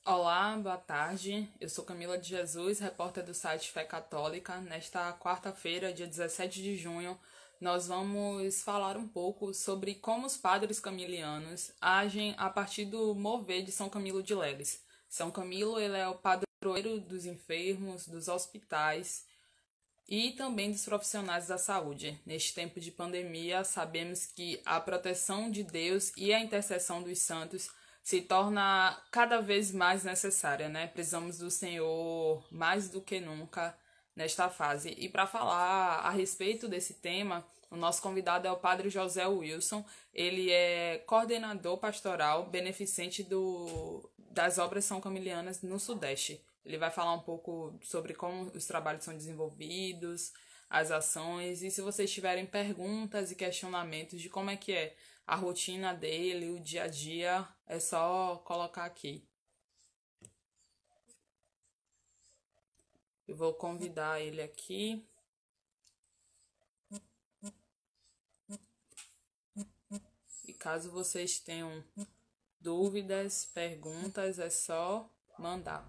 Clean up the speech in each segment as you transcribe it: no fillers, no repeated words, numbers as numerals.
Olá, boa tarde. Eu sou Camila de Jesus, repórter do site Fé Católica. Nesta quarta-feira, dia 17 de junho, nós vamos falar um pouco sobre como os padres camilianos agem a partir do mover de São Camilo de Leles. São Camilo, ele é o padroeiro dos enfermos, dos hospitais e também dos profissionais da saúde. Neste tempo de pandemia, sabemos que a proteção de Deus e a intercessão dos santos se torna cada vez mais necessária, né? Precisamos do Senhor mais do que nunca nesta fase. E para falar a respeito desse tema, o nosso convidado é o Padre José Wilson. Ele é coordenador pastoral beneficente das obras São Camilianas no Sudeste. Ele vai falar um pouco sobre como os trabalhos são desenvolvidos, as ações, e se vocês tiverem perguntas e questionamentos de como é a rotina dele, o dia a dia, é só colocar aqui. Eu vou convidar ele aqui. E caso vocês tenham dúvidas, perguntas, é só mandar.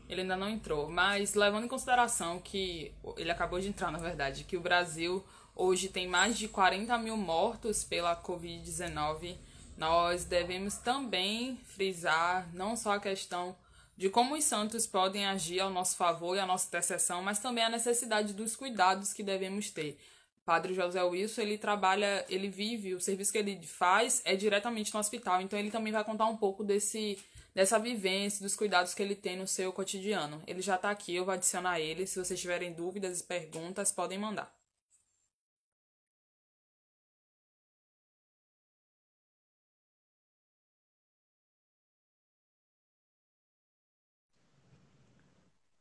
Ele ainda não entrou, mas levando em consideração que ele acabou de entrar, na verdade, que o Brasil hoje tem mais de 40 mil mortos pela Covid-19, nós devemos também frisar não só a questão de como os santos podem agir ao nosso favor e à nossa intercessão, mas também a necessidade dos cuidados que devemos ter. Padre José Wilson, ele trabalha, ele vive, o serviço que ele faz é diretamente no hospital, então ele também vai contar um pouco dessa vivência, dos cuidados que ele tem no seu cotidiano. Ele já está aqui, eu vou adicionar ele. Se vocês tiverem dúvidas e perguntas, podem mandar.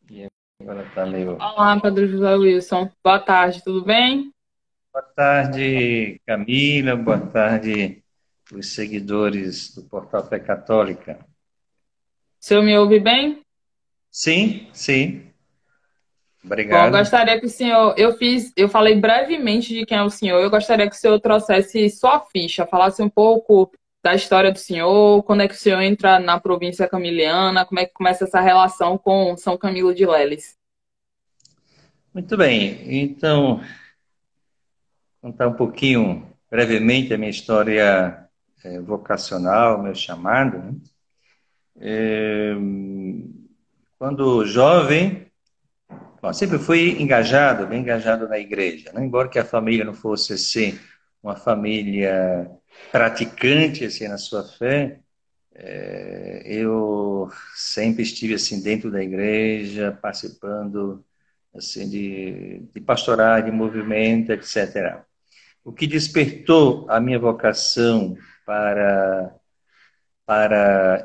E agora tá meio. Olá, Padre José Wilson. Boa tarde, tudo bem? Boa tarde, Camila. Boa tarde, os seguidores do Portal Fé Católica. O senhor me ouve bem? Sim, sim. Bom, Obrigado. gostaria que o senhor, eu falei brevemente de quem é o senhor. Eu gostaria que o senhor trouxesse sua ficha, falasse um pouco da história do senhor, quando é que o senhor entra na província camiliana, como é que começa essa relação com São Camilo de Leles. Muito bem. Então, contar um pouquinho, brevemente, a minha história vocacional, meu chamado, né? Quando jovem, bom, sempre fui engajado, bem engajado na igreja, né? Embora que a família não fosse assim, uma família praticante assim na sua fé. Eu sempre estive assim dentro da igreja, participando assim de pastoral, de movimento, etc. O que despertou a minha vocação para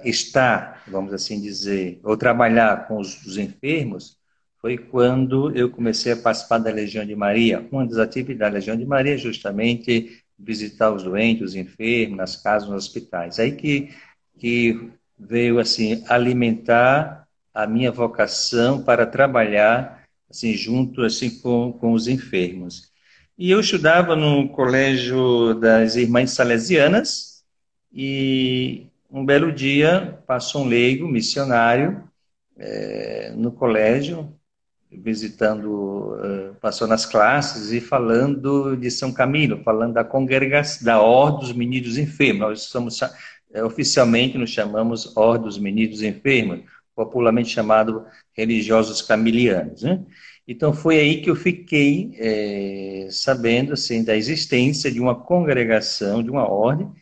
estar, vamos assim dizer, ou trabalhar com os enfermos, foi quando eu comecei a participar da Legião de Maria. Uma das atividades da Legião de Maria é justamente visitar os doentes, os enfermos, nas casas, nos hospitais. Aí que veio assim alimentar a minha vocação para trabalhar assim junto assim com os enfermos. E eu estudava no colégio das Irmãs Salesianas e um belo dia passou um leigo missionário no colégio, visitando, passou nas classes e falando de São Camilo, falando da congregação, da Ordem dos Meninos Enfermos. Nós somos, oficialmente nos chamamos Ordem dos Meninos Enfermos, popularmente chamado religiosos camilianos, né? Então foi aí que eu fiquei sabendo assim da existência de uma congregação, de uma ordem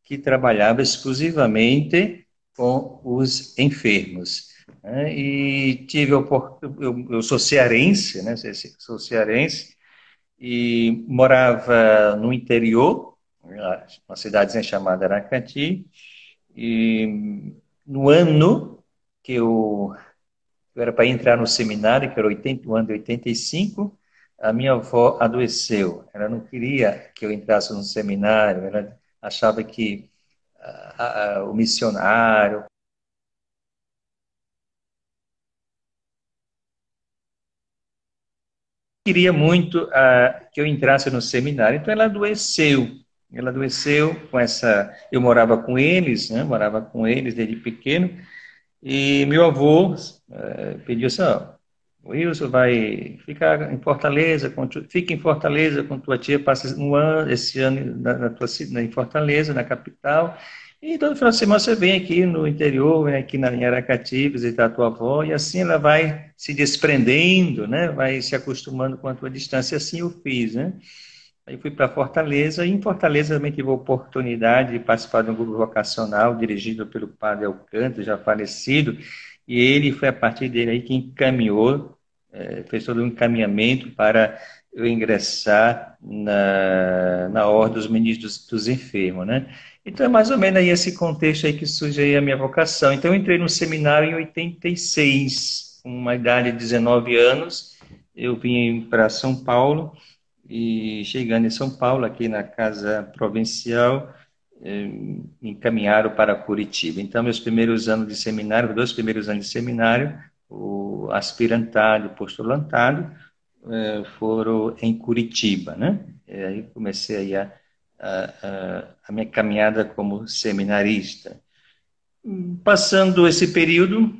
que trabalhava exclusivamente com os enfermos, né? E tive eu sou cearense, né? Sou cearense e morava no interior, uma cidadezinha chamada Aracati, e no ano que eu era para entrar no seminário, que era 80, o ano de 85, a minha avó adoeceu. Ela não queria que eu entrasse no seminário, ela achava que o missionário. queria muito que eu entrasse no seminário. Então ela adoeceu. Ela adoeceu com essa. Eu morava com eles, né? Morava com eles desde pequeno. E meu avô pediu assim: ó, o Wilson vai ficar em Fortaleza, fica em Fortaleza com tua tia, passa um ano, esse ano na tua cidade, em Fortaleza, na capital. E todo final de semana você vem aqui no interior, vem aqui em Aracati visitar a tua avó, e assim ela vai se desprendendo, né? Vai se acostumando com a tua distância. E assim eu fiz, né? Aí fui para Fortaleza, e em Fortaleza também tive a oportunidade de participar de um grupo vocacional dirigido pelo padre Alcântara, já falecido, e ele foi a partir dele aí que encaminhou, fez todo um encaminhamento para eu ingressar na Ordem dos Ministros dos Enfermos, né? Então é mais ou menos aí esse contexto aí que surge aí a minha vocação. Então eu entrei no seminário em 86, com uma idade de 19 anos, eu vim para São Paulo, e chegando em São Paulo, aqui na Casa Provincial, me encaminharam para Curitiba. Então, meus primeiros anos de seminário, 2 primeiros anos de seminário, o aspirantado, o postulantado, foram em Curitiba, né? E aí comecei aí a minha caminhada como seminarista. Passando esse período,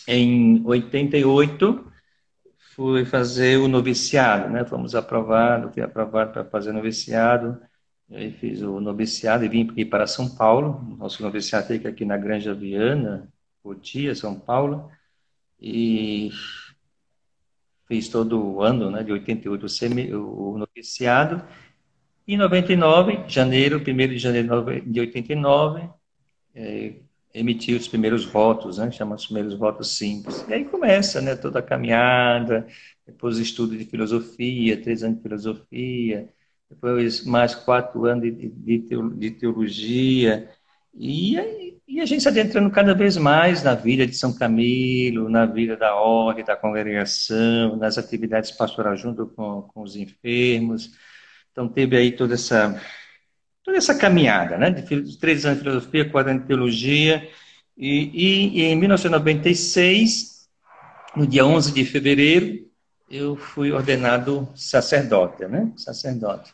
em 88, fui fazer o noviciado, né? Fui aprovado para fazer o noviciado. Aí fiz o noviciado e vim aqui para São Paulo. Nosso noviciado fica aqui na Granja Viana, Cotia, São Paulo. E fiz todo o ano, né, de 88, o noviciado. E em 99, janeiro, 1º de janeiro de 89, emitir os primeiros votos, né? Chama os primeiros votos simples. E aí começa, né, toda a caminhada, depois estudo de filosofia, 3 anos de filosofia, depois mais 4 anos de teologia, e a gente se adentrando cada vez mais na vida de São Camilo, na vida da ordem, da congregação, nas atividades pastorais junto com os enfermos. Então teve aí toda essa caminhada, né? De 3 anos de filosofia, 4 anos de teologia, e em 1996, no dia 11 de fevereiro, eu fui ordenado sacerdote, né? Sacerdote.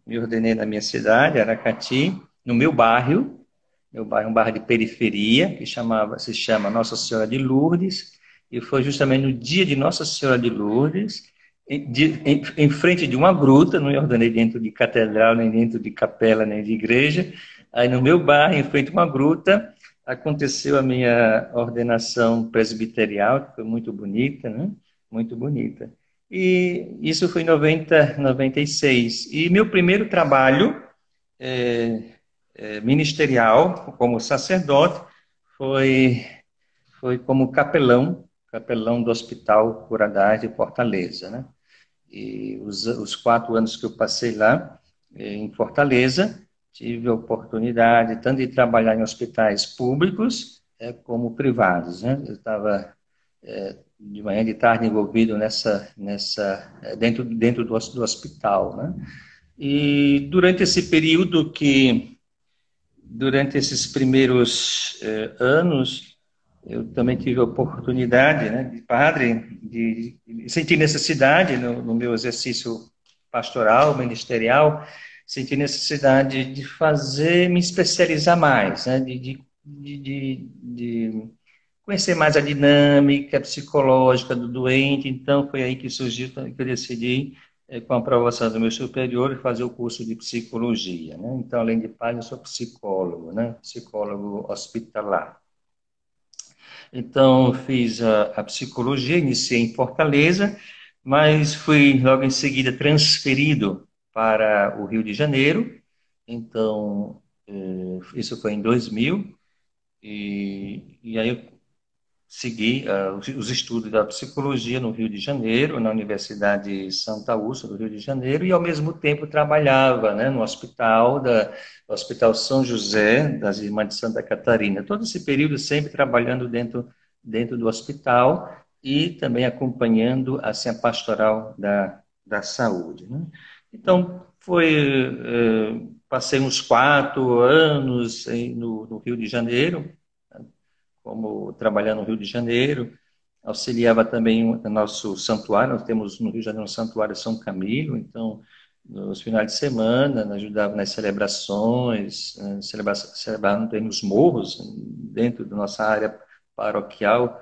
Me ordenei na minha cidade, Aracati, no meu bairro, um bairro de periferia, que se chama Nossa Senhora de Lourdes, e foi justamente no dia de Nossa Senhora de Lourdes, em frente de uma gruta, não me ordenei dentro de catedral, nem dentro de capela, nem de igreja. Aí no meu bairro, em frente a uma gruta, aconteceu a minha ordenação presbiterial, que foi muito bonita, né? Muito bonita. E isso foi em 96. E meu primeiro trabalho ministerial, como sacerdote, foi, foi como capelão do Hospital Curadais de Fortaleza, né? E os 4 anos que eu passei lá, em Fortaleza, tive a oportunidade tanto de trabalhar em hospitais públicos como privados, né? Eu estava de manhã e de tarde envolvido dentro do hospital, né? E durante esses primeiros anos, eu também tive a oportunidade, né, de padre, de sentir necessidade no meu exercício pastoral, ministerial, sentir necessidade de me especializar mais, né, de conhecer mais a dinâmica psicológica do doente. Então, foi aí que surgiu, que eu decidi, com a aprovação do meu superior, fazer o curso de psicologia, né? Então, além de padre, eu sou psicólogo, né? Psicólogo hospitalar. Então, fiz a psicologia, iniciei em Fortaleza, mas fui logo em seguida transferido para o Rio de Janeiro. Então, isso foi em 2000, e aí eu segui os estudos da psicologia no Rio de Janeiro, na Universidade Santa Úrsula do Rio de Janeiro, e ao mesmo tempo trabalhava, né, no no Hospital São José, das Irmãs de Santa Catarina. Todo esse período sempre trabalhando dentro do hospital e também acompanhando assim, a pastoral da saúde, né? Então, passei uns 4 anos no Rio de Janeiro, como trabalhando no Rio de Janeiro, auxiliava também o nosso santuário. Nós temos no Rio de Janeiro um santuário São Camilo, então nos finais de semana ajudava nas celebrações, celebrando nos morros, dentro da nossa área paroquial,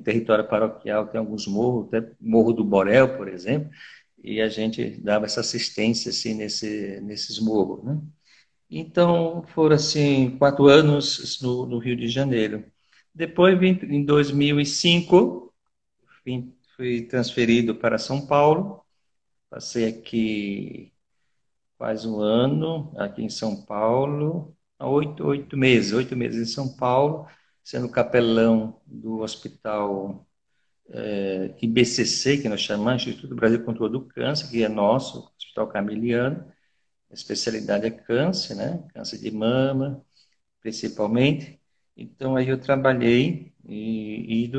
território paroquial, tem alguns morros, até Morro do Borel, por exemplo, e a gente dava essa assistência assim, nesses morros, né? Então, foram assim 4 anos no Rio de Janeiro. Depois, em 2005, fui transferido para São Paulo. Passei aqui quase um ano, aqui em São Paulo, há 8 meses em São Paulo, sendo capelão do hospital IBCC, que nós chamamos, Instituto Brasil Controle do Câncer, que é nosso, Hospital Camiliano. A especialidade é câncer, né? Câncer de mama, principalmente. Então, aí eu trabalhei e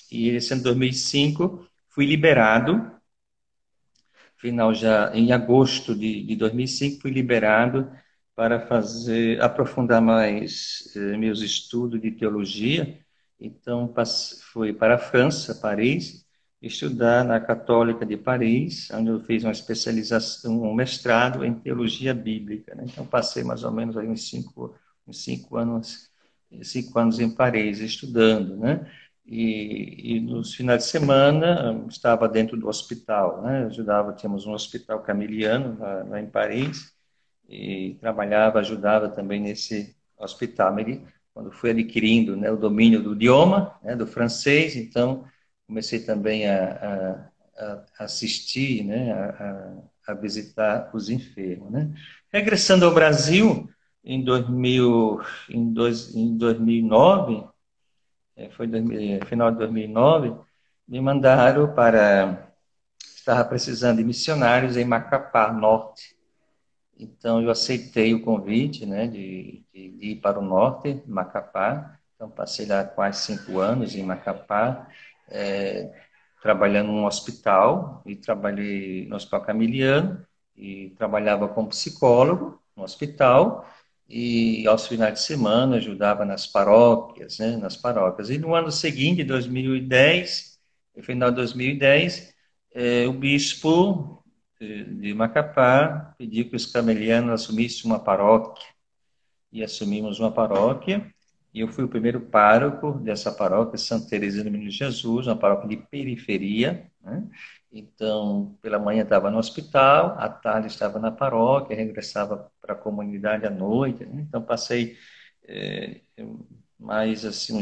esse ano 2005, fui liberado, final já em agosto de 2005, fui liberado para aprofundar mais meus estudos de teologia. Então, fui para a França, Paris, estudar na Católica de Paris, onde eu fiz uma especialização, um mestrado em teologia bíblica, né? Então, passei mais ou menos aí uns 5 anos em Paris estudando, né? E nos finais de semana estava dentro do hospital, né? Tínhamos um hospital camiliano lá em Paris, e trabalhava, ajudava também nesse hospital. Quando fui adquirindo, né, o domínio do idioma, né, do francês, então comecei também a assistir, né, a visitar os enfermos, né. Regressando ao Brasil, em 2009, foi final de 2009, me mandaram estava precisando de missionários em Macapá, Norte. Então, eu aceitei o convite, né, de ir para o norte, Macapá. Então, passei lá quase 5 anos em Macapá, trabalhando num hospital, e trabalhei no Hospital Camiliano, e trabalhava como psicólogo no hospital, e aos finais de semana ajudava nas paróquias, né, nas paróquias. E no ano seguinte, 2010, no final de 2010, o bispo de Macapá pediu que os camelianos assumissem uma paróquia, e assumimos uma paróquia, e eu fui o primeiro pároco dessa paróquia, Santa Teresinha do Menino Jesus, uma paróquia de periferia, né? Então, pela manhã estava no hospital, à tarde estava na paróquia, regressava para a comunidade à noite, né? Então, passei mais assim,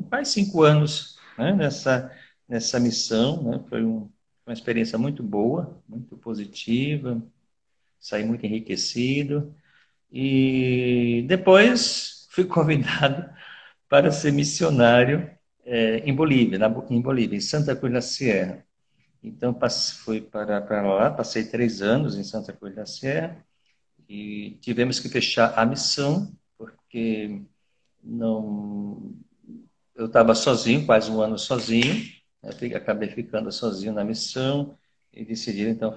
mais 5 anos, né, nessa missão, né? Foi uma experiência muito boa, muito positiva, saí muito enriquecido. E depois fui convidado para ser missionário em Bolívia, em Bolívia, em Santa Cruz da Sierra. Então, fui para lá, passei 3 anos em Santa Cruz da Sierra e tivemos que fechar a missão, porque não, eu estava sozinho, quase um ano sozinho, né? Acabei ficando sozinho na missão e decidi então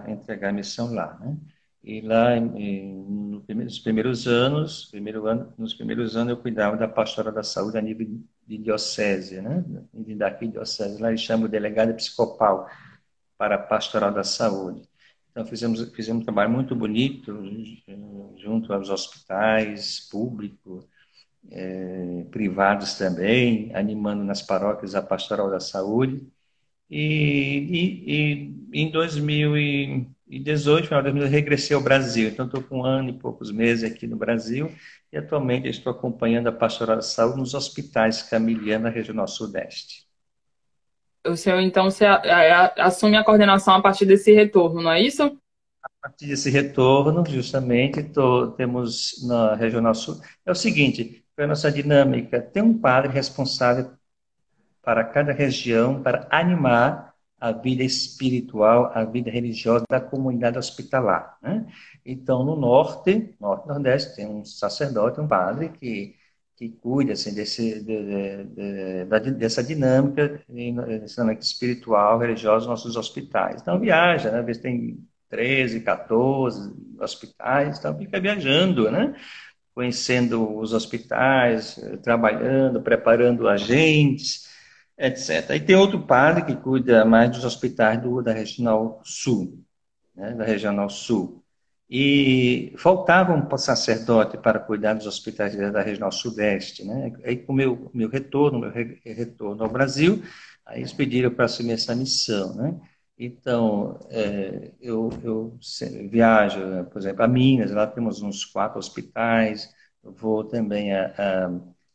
entregar a missão lá, né? E lá, nos primeiros anos, nos primeiros anos eu cuidava da pastoral da saúde a nível de diocese, né? Daqui diocese, lá eles chamam o delegado episcopal para a pastoral da saúde. Então fizemos um trabalho muito bonito junto aos hospitais públicos, privados também, animando nas paróquias a pastoral da saúde. E em 2018, final de 2018, regressei ao Brasil. Então, estou com 1 ano e poucos meses aqui no Brasil e atualmente estou acompanhando a pastoral da saúde nos hospitais camilianos na região sudeste. O senhor, então, assume a coordenação a partir desse retorno, não é isso? A partir desse retorno, justamente, temos na Regional Sul. É o seguinte, para a nossa dinâmica, tem um padre responsável para cada região, para animar a vida espiritual, a vida religiosa da comunidade hospitalar, né? Então, no norte, nordeste, tem um sacerdote, um padre que cuida assim, dessa dinâmica, dessa dinâmica espiritual, religiosa nos nossos hospitais. Então, viaja, né? Às vezes tem 13, 14 hospitais, então fica viajando, né? Conhecendo os hospitais, trabalhando, preparando agentes, etc. Aí tem outro padre que cuida mais dos hospitais da Regional Sul, né, da Regional Sul. E faltava um sacerdote para cuidar dos hospitais da Regional Sudeste, né? Aí com o meu retorno ao Brasil, aí eles pediram para assumir essa missão, né? Então, viajo, né, por exemplo, a Minas, lá temos uns 4 hospitais, eu vou também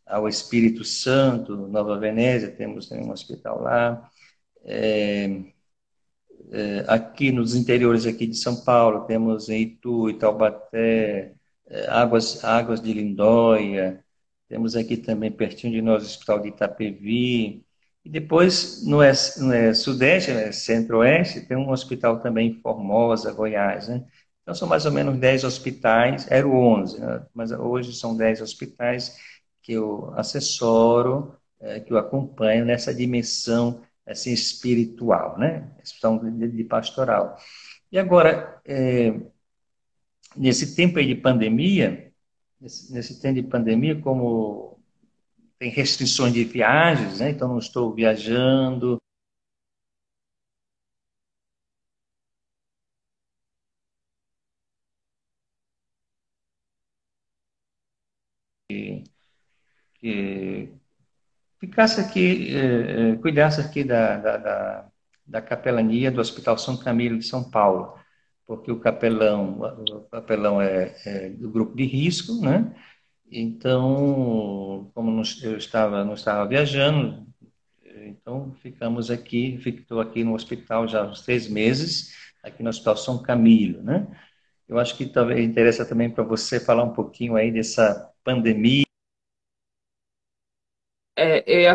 ao Espírito Santo, Nova Venésia, temos também um hospital lá. É, aqui nos interiores aqui de São Paulo, temos em Itu, Taubaté, Águas de Lindóia, temos aqui também pertinho de nós o Hospital de Itapevi, e depois no Sudeste, né, Centro-Oeste, tem um hospital também em Formosa, Goiás, né? Então são mais ou menos 10 hospitais, eram 11, né? Mas hoje são 10 hospitais que eu assessoro, que eu acompanho nessa dimensão assim, espiritual, né? Questão de pastoral. E agora, nesse tempo aí de pandemia, nesse tempo de pandemia, como tem restrições de viagens, né? Então não estou viajando, que ficasse aqui, cuidasse aqui da capelania do Hospital São Camilo de São Paulo, porque o capelão é do grupo de risco, né? Então, como não estava viajando, então ficamos aqui, estou aqui no hospital já há uns 3 meses, aqui no Hospital São Camilo, né? Eu acho que talvez interessa também para você falar um pouquinho aí dessa pandemia. Eu ia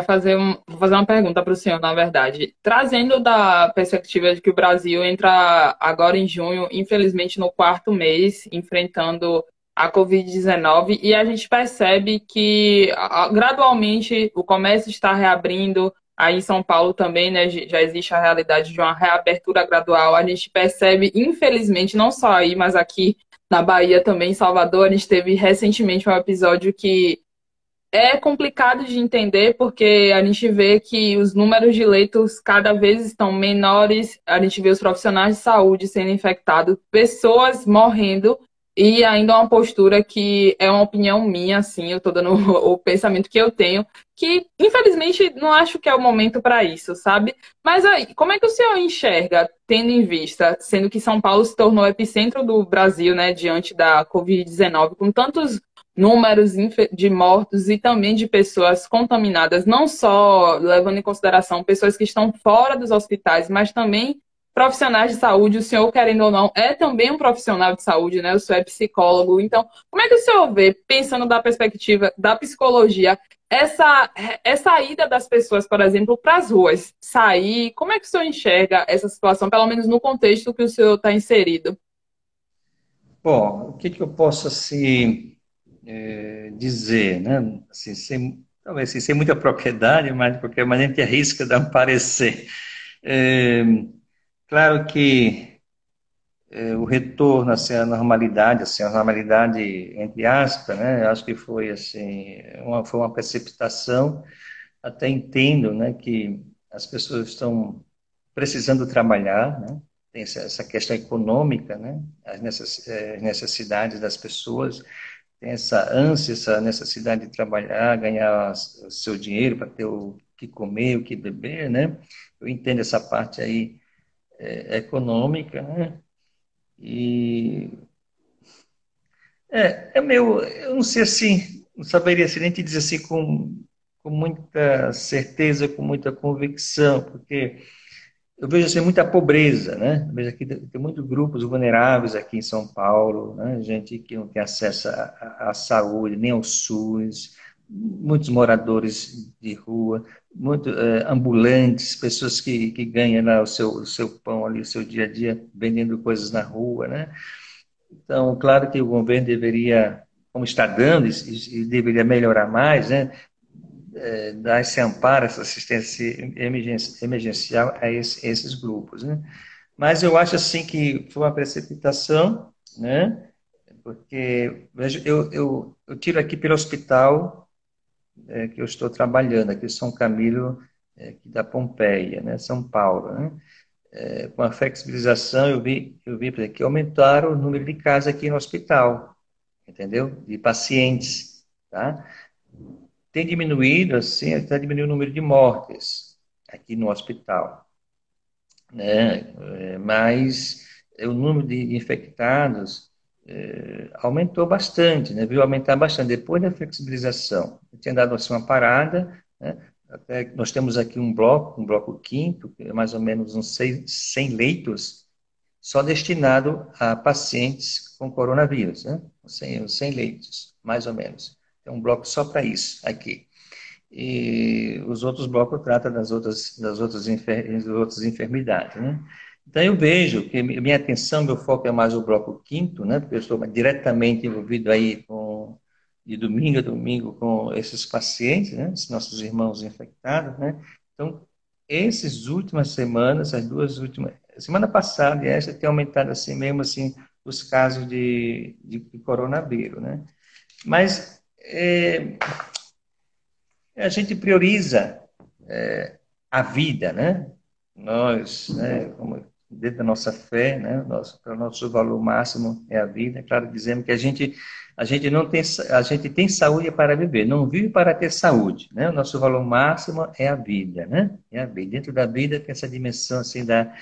vou fazer uma pergunta para o senhor, na verdade. Trazendo da perspectiva de que o Brasil entra agora em junho, infelizmente no quarto mês, enfrentando a Covid-19, e a gente percebe que gradualmente o comércio está reabrindo, aí em São Paulo também, né, já existe a realidade de uma reabertura gradual. A gente percebe, infelizmente, não só aí, mas aqui na Bahia também, em Salvador, a gente teve recentemente um episódio que é complicado de entender porque a gente vê que os números de leitos cada vez estão menores, a gente vê os profissionais de saúde sendo infectados, pessoas morrendo e ainda uma postura que é uma opinião minha, assim, eu estou dando o pensamento que eu tenho, que infelizmente não acho que é o momento para isso, sabe? Mas aí, como é que o senhor enxerga, tendo em vista, sendo que São Paulo se tornou o epicentro do Brasil, né, diante da Covid-19, com tantos números de mortos e também de pessoas contaminadas, não só levando em consideração pessoas que estão fora dos hospitais, mas também profissionais de saúde. O senhor, querendo ou não, é também um profissional de saúde, né? O senhor é psicólogo. Então, como é que o senhor vê, pensando da perspectiva da psicologia, essa ida das pessoas, por exemplo, para as ruas, sair, como é que o senhor enxerga essa situação, pelo menos no contexto que o senhor está inserido? Bom, o que que eu posso assim, dizer, né? Assim, talvez sem muita propriedade, mas de qualquer maneira a gente arrisca dar um parecer. É, claro que o retorno assim, à normalidade, assim, a normalidade entre aspas, né? Eu acho que foi assim, foi uma precipitação. Até entendo, né, que as pessoas estão precisando trabalhar, né? Tem essa questão econômica, né? As necessidades das pessoas, tem essa ânsia, essa necessidade de trabalhar, ganhar o seu dinheiro para ter o que comer, o que beber, né? Eu entendo essa parte aí econômica, né? E eu não sei assim, não saberia assim, nem te dizer assim com muita certeza, com muita convicção, porque eu vejo assim muita pobreza, né? Eu vejo aqui tem muitos grupos vulneráveis aqui em São Paulo, né? Gente que não tem acesso à saúde, nem ao SUS, muitos moradores de rua, muito ambulantes, pessoas que ganham lá o seu pão ali, o seu dia a dia, vendendo coisas na rua, né? Então, claro que o governo deveria, como está dando, e deveria melhorar mais, né? Dar esse amparo, essa assistência emergencial a esses grupos, né? Mas eu acho assim que foi uma precipitação, né? Porque veja, eu tiro aqui pelo hospital que eu estou trabalhando, aqui em São Camilo, aqui da Pompeia, né, São Paulo, né? Com a flexibilização, eu vi por aqui, aumentaram o número de casos aqui no hospital, entendeu? De pacientes, tá? Tem diminuído, assim, está diminuindo o número de mortes aqui no hospital, né? Mas o número de infectados aumentou bastante, né? Viu aumentar bastante depois da flexibilização. Eu tinha dado assim uma parada, né? Até nós temos aqui um bloco quinto, que é mais ou menos uns 100 leitos, só destinado a pacientes com coronavírus, né? 100 leitos, mais ou menos. Tem um bloco só para isso aqui. E os outros blocos tratam das outras enfermidades, né? Então eu vejo que minha atenção, meu foco é mais o bloco quinto, né? Porque eu estou diretamente envolvido aí de domingo a domingo com esses pacientes, né? Esses nossos irmãos infectados, né? Então, essas últimas semanas, as duas últimas, semana passada e esta, tem aumentado assim mesmo assim os casos de coronavírus, né? Mas a gente prioriza a vida, né? Nós, né, como dentro da nossa fé, né, o nosso valor máximo é a vida. É claro, dizemos que a gente não tem, a gente tem saúde para viver, não vive para ter saúde, né? O nosso valor máximo é a vida, né? É a vida. Dentro da vida tem essa dimensão assim da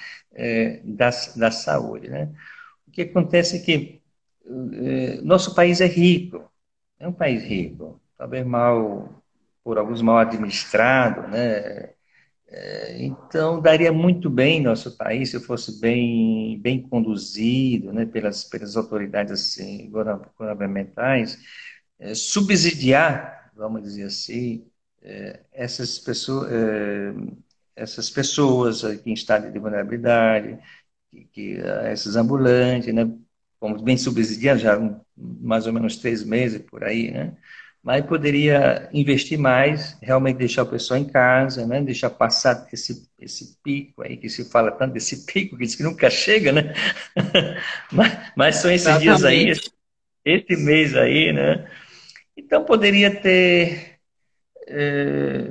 saúde, né? O que acontece é que nosso país é rico, é um país rico, talvez por alguns mal administrado, né? Então, daria muito bem nosso país se fosse bem conduzido, né, pelas autoridades assim, governamentais, subsidiar, vamos dizer assim, essas pessoas aqui em estado de vulnerabilidade, esses ambulantes, né, como bem subsidiar já mais ou menos 3 meses por aí, né? Mas poderia investir mais, realmente deixar o pessoal em casa, né? Deixar passar esse pico aí, que se fala tanto desse pico, que diz que nunca chega, né? Mas são esses dias aí, Exatamente. esse mês aí, né? Então poderia ter,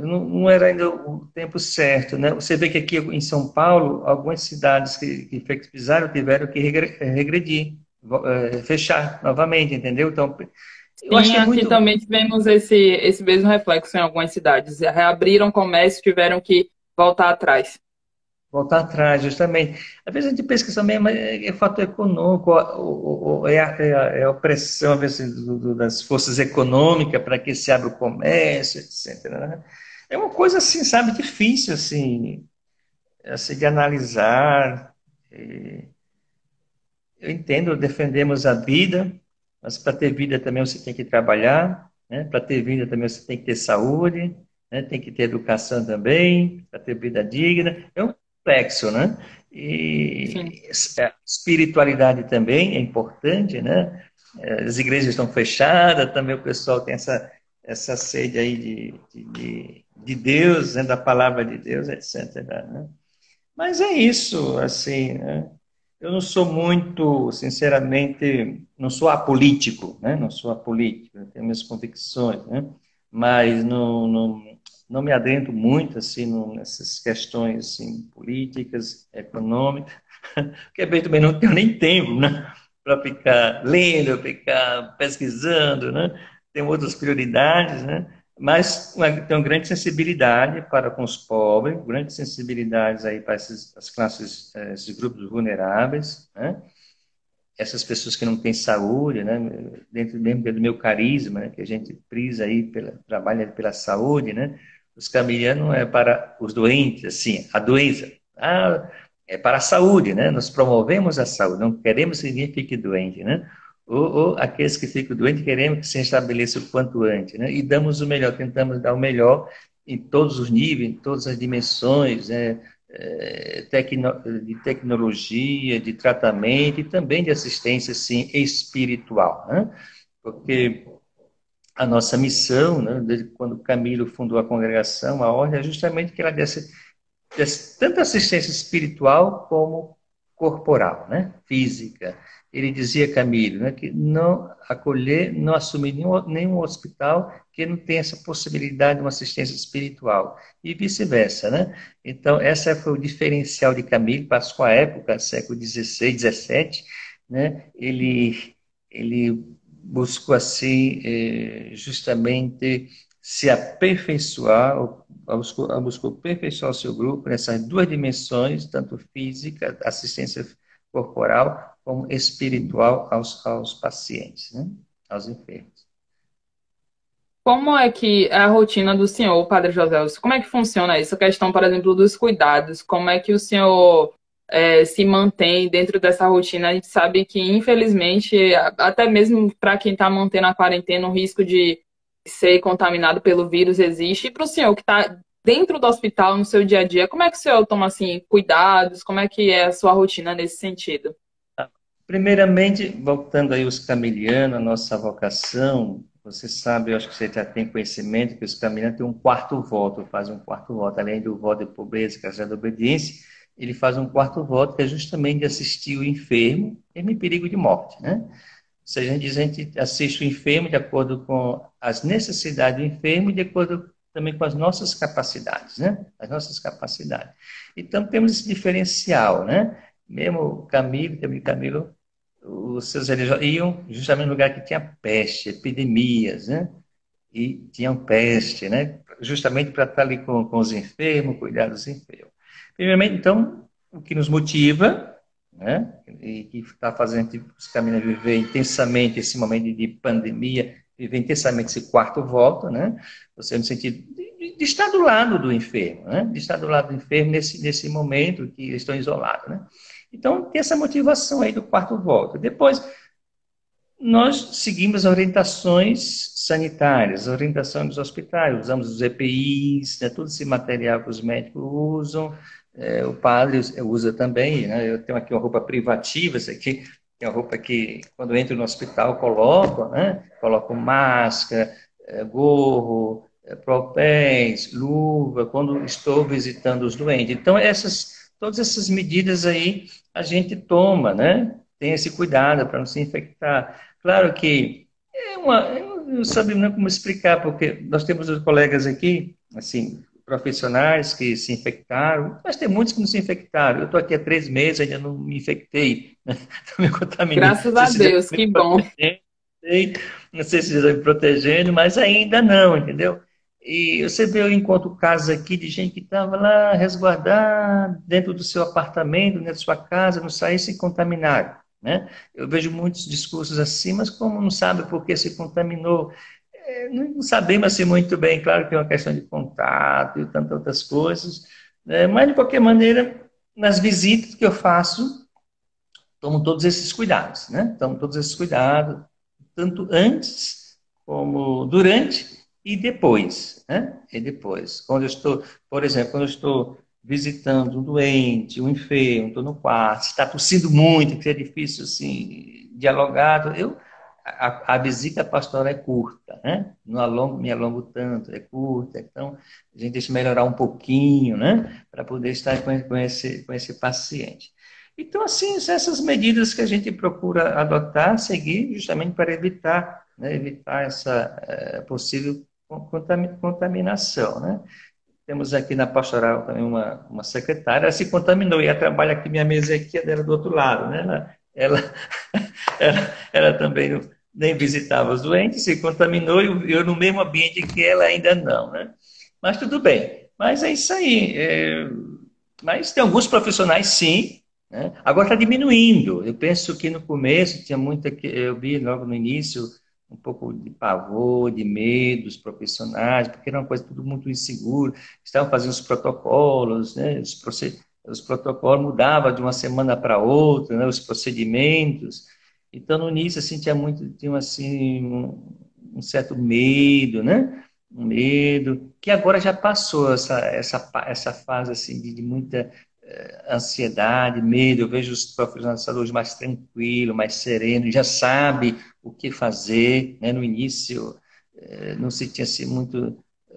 não era ainda o tempo certo, né? Você vê que aqui em São Paulo, algumas cidades que flexibilizaram tiveram que regredir, fechar novamente, entendeu? Então, eu acho Sim, que é aqui muito também tivemos esse mesmo reflexo em algumas cidades. Reabriram comércio, tiveram que voltar atrás. voltar atrás, justamente. Às vezes a gente pensa que também é fator econômico, é a opressão às vezes, das forças econômicas para que se abra o comércio, etc. Né? É uma coisa assim, sabe, difícil assim de analisar. Eu entendo, defendemos a vida, mas para ter vida também você tem que trabalhar, né? Para ter vida também você tem que ter saúde, né? Tem que ter educação também, para ter vida digna. É um complexo, né? Sim. E a espiritualidade também é importante, né? As igrejas estão fechadas, também o pessoal tem essa sede aí de Deus, né? Da palavra de Deus, etc. Né? Mas é isso, assim, né? Eu não sou muito, sinceramente, não sou apolítico, né? Não sou apolítico, eu tenho minhas convicções, né? Mas não me adentro muito, assim, nessas questões, assim, políticas, econômicas, porque bem também não tenho nem tempo, né? Para ficar lendo, ficar pesquisando, né? Tenho outras prioridades, né? Mas tenho grande sensibilidade para com os pobres, grande sensibilidade aí para as classes, esses grupos vulneráveis, né? Essas pessoas que não têm saúde, né? Dentro mesmo do meu carisma, né? Que a gente prisa aí trabalha pela saúde, né? Os camilianos é para os doentes, assim, a doença, é para a saúde, né? Nós promovemos a saúde, não queremos que ninguém fique doente, né? Ou aqueles que ficam doentes queremos que se restabeleça o quanto antes, né? E damos o melhor, tentamos dar o melhor em todos os níveis, em todas as dimensões, né? De tecnologia, de tratamento e também de assistência sim, espiritual, né? Porque a nossa missão, né, desde quando Camilo fundou a congregação, a ordem é justamente que ela desse tanta assistência espiritual como corporal, né? Física. Ele dizia, Camilo, né, que não acolher, não assumir nenhum hospital que não tenha essa possibilidade de uma assistência espiritual, e vice-versa, né? Então, essa foi o diferencial de Camilo para a sua época, século XVI, XVII, né? Ele buscou, assim, justamente se aperfeiçoar, buscou aperfeiçoar o seu grupo nessas duas dimensões, tanto física, assistência corporal, como espiritual aos pacientes, né? Aos enfermos. Como é que é a rotina do senhor, Padre José? Como é que funciona isso? A questão, por exemplo, dos cuidados. Como é que o senhor se mantém dentro dessa rotina? A gente sabe que, infelizmente, até mesmo para quem está mantendo a quarentena, o risco de ser contaminado pelo vírus existe. E para o senhor que está dentro do hospital, no seu dia a dia, como é que o senhor toma assim, cuidados? Como é que é a sua rotina nesse sentido? Primeiramente, voltando aí os camilianos, a nossa vocação, você sabe, eu acho que você já tem conhecimento que os camilianos têm um quarto voto, fazem um quarto voto, além do voto de pobreza, que é da obediência, ele faz um quarto voto, que é justamente de assistir o enfermo em perigo de morte, né? Ou seja, a gente assiste o enfermo de acordo com as necessidades do enfermo e de acordo também com as nossas capacidades, né? As nossas capacidades. Então, temos esse diferencial, né? Mesmo Camilo, os seus religiosos iam justamente no lugar que tinha peste, epidemias, né? E tinham peste, né? Justamente para estar ali com os enfermos, cuidar dos enfermos. Primeiramente, então, o que nos motiva, né? E que está fazendo os caminhos viver intensamente esse momento de pandemia, viver intensamente esse quarto voto, né? Você no sentido de estar do lado do enfermo, né? De estar do lado do enfermo nesse momento que eles estão isolados, né? Então, tem essa motivação aí do quarto voto. Depois, nós seguimos orientações sanitárias, orientações dos hospitais, usamos os EPIs, né, todo esse material que os médicos usam, o padre usa também, né, eu tenho aqui uma roupa privativa, essa aqui é uma roupa que, quando eu entro no hospital, coloco, né, coloco máscara, gorro, propés, luva, quando estou visitando os doentes. Então, todas essas medidas aí a gente toma, né, tem esse cuidado para não se infectar. Claro que eu não sabia nem como explicar, porque nós temos os colegas aqui, assim, profissionais que se infectaram, mas tem muitos que não se infectaram. Eu estou aqui há 3 meses, ainda não me infectei, né? Não me contaminei. Não Graças sei a se já Deus, me que bom. protegendo, não sei se já me protegendo, mas ainda não, entendeu? E você vê, eu encontro casos aqui de gente que estava lá resguardada dentro do seu apartamento, dentro da sua casa, não saía se contaminaram, né? Eu vejo muitos discursos assim, mas como não sabe por que se contaminou, não sabemos assim muito bem, claro que é uma questão de contato e tantas outras coisas, né? Mas de qualquer maneira, nas visitas que eu faço, tomo todos esses cuidados, né? Tomo todos esses cuidados, tanto antes como durante e depois, né? E depois, quando eu estou, por exemplo, quando eu estou visitando um doente, um enfermo, estou no quarto, está tossindo muito, que é difícil assim dialogar, a visita pastoral é curta, né? Não me alongo tanto, é curta, então a gente deixa melhorar um pouquinho, né? Para poder estar com esse paciente. Então, assim, são essas medidas que a gente procura adotar, seguir, justamente para evitar, né, evitar essa possível contaminação, né? Temos aqui na pastoral também uma secretária, ela se contaminou, e ela trabalha aqui, minha mesa aqui é dela do outro lado, né? Ela também nem visitava os doentes, se contaminou, e eu no mesmo ambiente que ela ainda não, né? Mas tudo bem. Mas é isso aí. Mas tem alguns profissionais, sim, né? Agora está diminuindo. Eu penso que no começo tinha muita que eu vi logo no início um pouco de pavor, de medo dos profissionais, porque era uma coisa tudo muito inseguro. Estavam fazendo os protocolos, né? Os protocolos mudavam de uma semana para outra, né? Os procedimentos. Então no início assim tinha assim um certo medo, né? Um medo que agora já passou essa fase assim de muita ansiedade, medo. Eu vejo os profissionais de saúde mais tranquilos, mais serenos, já sabe o que fazer, né? No início não se tinha assim,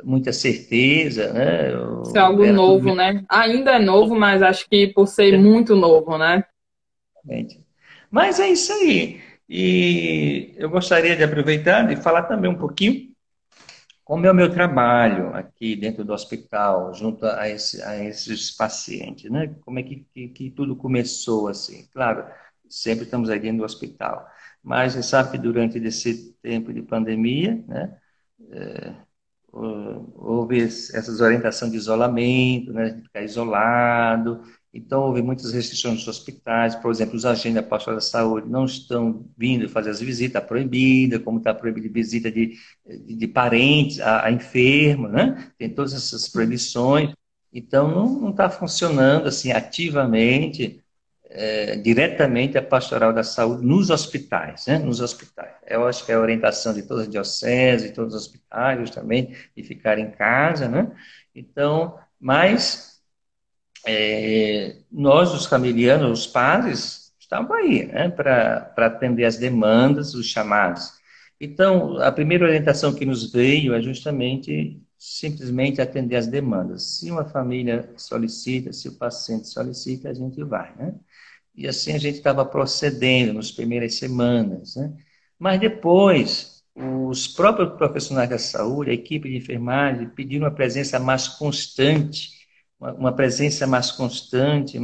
muita certeza, né? Isso é algo Era tudo novo, meio... né? Ainda é novo, mas acho que por ser muito novo, né? exatamente. Mas é isso aí. E eu gostaria de aproveitar e falar também um pouquinho como é o meu trabalho aqui dentro do hospital, junto a esses pacientes, né? Como é que tudo começou assim? Claro, sempre estamos aí dentro do hospital, mas você sabe que durante esse tempo de pandemia, né? Houve essas orientações de isolamento, né, de ficar isolado. Então, houve muitas restrições nos hospitais. Por exemplo, os agentes da pastoral da saúde não estão vindo fazer as visitas, está proibida, como está proibida a visita de parentes a enfermo, né? Tem todas essas proibições. Então, não está funcionando assim ativamente diretamente a pastoral da saúde nos hospitais, né? Nos hospitais. Eu acho que é a orientação de todas as dioceses, de todos os hospitais também, de ficar em casa, né? Então, mas nós, os camilianos, os padres, estamos aí, né? Para atender as demandas, os chamados. Então, a primeira orientação que nos veio é justamente simplesmente atender as demandas. Se uma família solicita, se o paciente solicita, a gente vai, né? E assim a gente estava procedendo nas primeiras semanas, né? Mas depois, os próprios profissionais da saúde, a equipe de enfermagem, pediram uma presença mais constante, uma presença mais constante,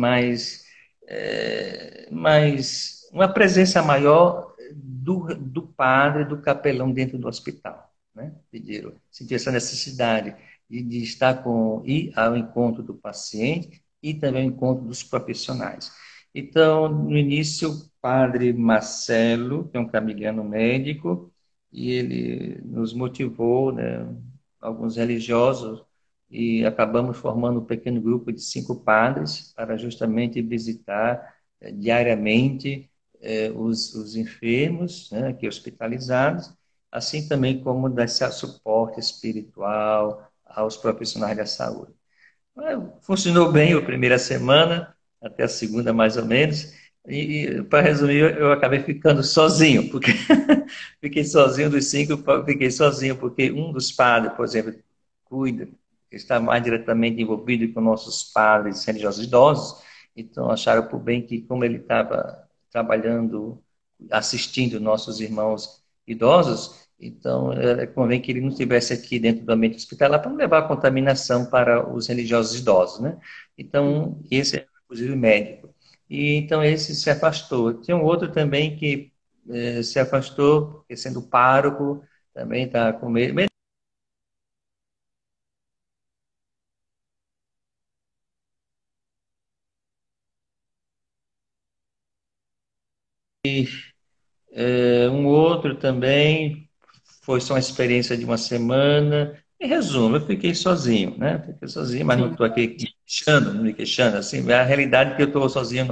uma presença maior do padre, do capelão dentro do hospital, né? Pediram, sentiram essa necessidade de estar ir ao encontro do paciente e também ao encontro dos profissionais. Então, no início, o padre Marcelo, que é um camiliano médico, e ele nos motivou, né, alguns religiosos, e acabamos formando um pequeno grupo de 5 padres para justamente visitar diariamente os enfermos, né, aqui hospitalizados, assim também como dar suporte espiritual aos profissionais da saúde. Funcionou bem a primeira semana, até a segunda mais ou menos. E para resumir, eu acabei ficando sozinho, porque fiquei sozinho dos 5, fiquei sozinho, porque um dos padres, por exemplo, cuida, está mais diretamente envolvido com nossos padres religiosos idosos, então acharam por bem que, como ele estava trabalhando, assistindo nossos irmãos idosos, então convém que ele não estivesse aqui dentro do ambiente hospitalar para não levar a contaminação para os religiosos idosos, né? Então, esse é, inclusive, médico. E então esse se afastou. Tinha um outro também que se afastou, porque sendo pároco, também está com medo. Um outro também foi só uma experiência de uma semana. Em resumo, eu fiquei sozinho, né? Fiquei sozinho, mas não Sim, estou aqui queixando, não me queixando, assim, é a realidade é que eu estou sozinho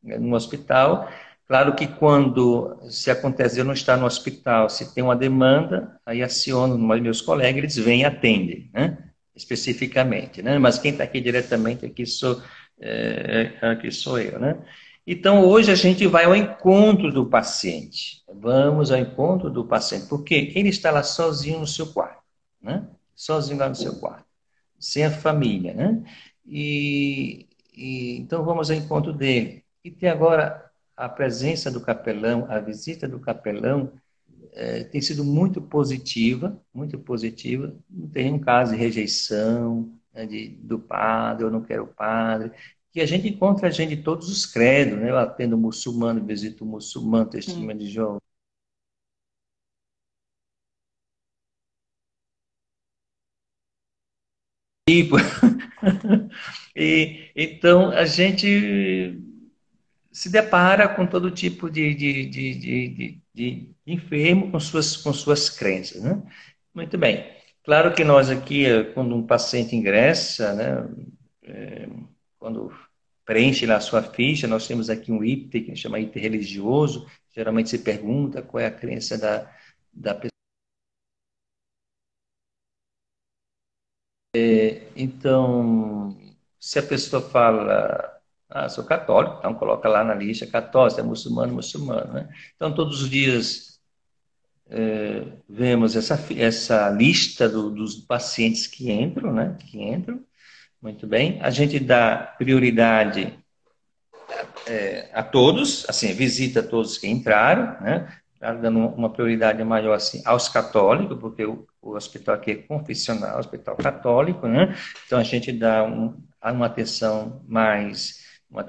no hospital. Claro que quando se acontece eu não estar no hospital, se tem uma demanda, aí aciono meus colegas, eles vêm e atendem, né? Especificamente, né? Mas quem está aqui diretamente aqui sou eu, né? Então, hoje a gente vai ao encontro do paciente. Vamos ao encontro do paciente, porque ele está lá sozinho no seu quarto, né? Sozinho lá no seu quarto, sem a família, né? Então, vamos ao encontro dele. E tem agora a presença do capelão, a visita do capelão, tem sido muito positiva. Não tem nenhum caso de rejeição, né, do padre, eu não quero o padre. Que a gente encontra gente de todos os credos, né? Eu atendo muçulmano, visito muçulmano, sim. testemunho de Jeová. E, então, a gente se depara com todo tipo de enfermo com suas crenças, né? Muito bem. Claro que nós aqui, quando um paciente ingressa, né, quando preenche lá a sua ficha, nós temos aqui um item que chama item religioso. Geralmente se pergunta qual é a crença da pessoa. Então, se a pessoa fala, sou católico, então coloca lá na lista católico, se é muçulmano, muçulmano, né? Então, todos os dias vemos essa lista dos pacientes que entram, né? Que entram, muito bem. A gente dá prioridade a todos, assim, visita a todos que entraram, né? Tá dando uma prioridade maior assim aos católicos, porque o hospital aqui é confessional, hospital católico, né? Então a gente dá uma atenção mais uma